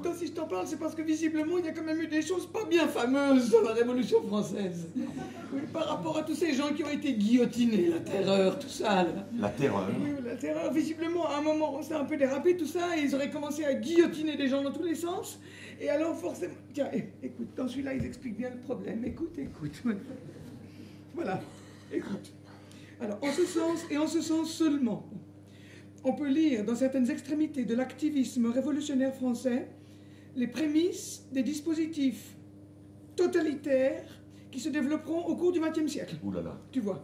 toi, si je t'en parle, c'est parce que visiblement, il y a quand même eu des choses pas bien fameuses dans la Révolution française. Oui, par rapport à tous ces gens qui ont été guillotinés, la terreur, tout ça. Là. La terreur? Oui, la terreur, visiblement, à un moment, ça a un peu dérapé, tout ça, et ils auraient commencé à guillotiner des gens dans tous les sens. Et alors, forcément... Tiens, écoute, dans celui-là, ils expliquent bien le problème. Écoute. Voilà, écoute. Alors, en ce sens, et en ce sens seulement, on peut lire dans certaines extrémités de l'activisme révolutionnaire français les prémices des dispositifs totalitaires qui se développeront au cours du XXe siècle. Ouh là là. Tu vois.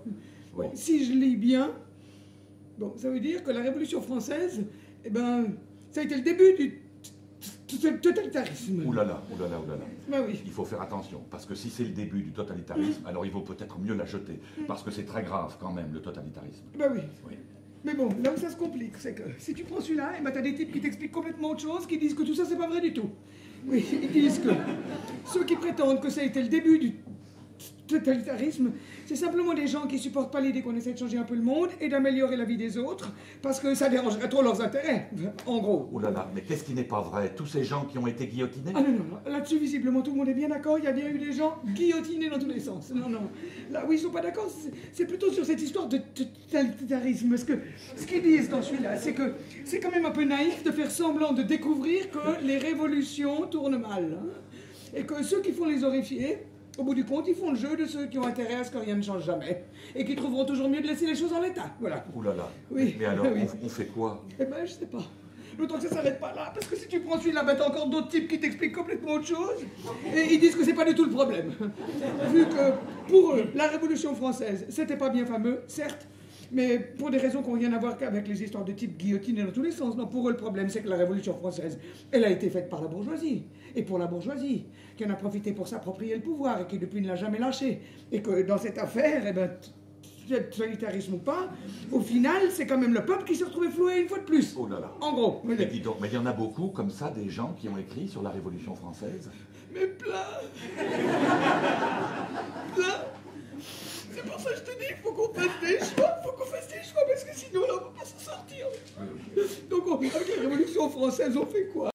Oui. Si je lis bien, bon, ça veut dire que la Révolution française, eh ben, ça a été le début du totalitarisme. Ouh là là, ouh là là, ouh là là. Ben oui. Il faut faire attention, parce que si c'est le début du totalitarisme, alors il vaut peut-être mieux la jeter, parce que c'est très grave quand même, le totalitarisme. Ben oui. Oui. Mais bon, là où ça se complique, c'est que si tu prends celui-là, eh ben, t'as des types qui t'expliquent complètement autre chose, qui disent que tout ça, c'est pas vrai du tout. Oui, ils disent que ceux qui prétendent que ça a été le début du totalitarisme, c'est simplement des gens qui supportent pas l'idée qu'on essaie de changer un peu le monde et d'améliorer la vie des autres, parce que ça dérangerait trop leurs intérêts, en gros. Ouh là là, mais qu'est-ce qui n'est pas vrai? Tous ces gens qui ont été guillotinés? Ah non, là-dessus, visiblement, tout le monde est bien d'accord, il y a bien eu des gens guillotinés dans tous les sens. Non, là où ils sont pas d'accord, c'est plutôt sur cette histoire de totalitarisme. Ce qu'ils disent dans celui-là, c'est que c'est quand même un peu naïf de faire semblant de découvrir que les révolutions tournent mal. Hein, et que ceux qui font les horrifiés, au bout du compte, ils font le jeu de ceux qui ont intérêt à ce que rien ne change jamais. Et qui trouveront toujours mieux de laisser les choses en l'état. Voilà. Ouh là là. Oui. Mais alors, Oui. on fait quoi? Eh ben, je sais pas. D'autant que ça s'arrête pas là, parce que si tu prends celui-là, ben t'as encore d'autres types qui t'expliquent complètement autre chose. Et ils disent que c'est pas du tout le problème. Vu que, pour eux, la Révolution française, c'était pas bien fameux, certes, mais pour des raisons qui n'ont rien à voir qu'avec les histoires de type guillotiné dans tous les sens. Non, pour eux, le problème, c'est que la Révolution française, elle a été faite par la bourgeoisie. Et pour la bourgeoisie, qui en a profité pour s'approprier le pouvoir et qui depuis ne l'a jamais lâché. Et que dans cette affaire, eh ben, totalitarisme ou pas, au final, c'est quand même le peuple qui s'est retrouvé floué une fois de plus. Oh là là. En gros. Mais dis donc, mais il y en a beaucoup comme ça, des gens qui ont écrit sur la Révolution française? Mais plein. Plein. C'est pour ça que je te dis, il faut qu'on fasse des choix, parce que sinon, là, on ne peut pas s'en sortir. Donc, avec la Révolution française, on fait quoi?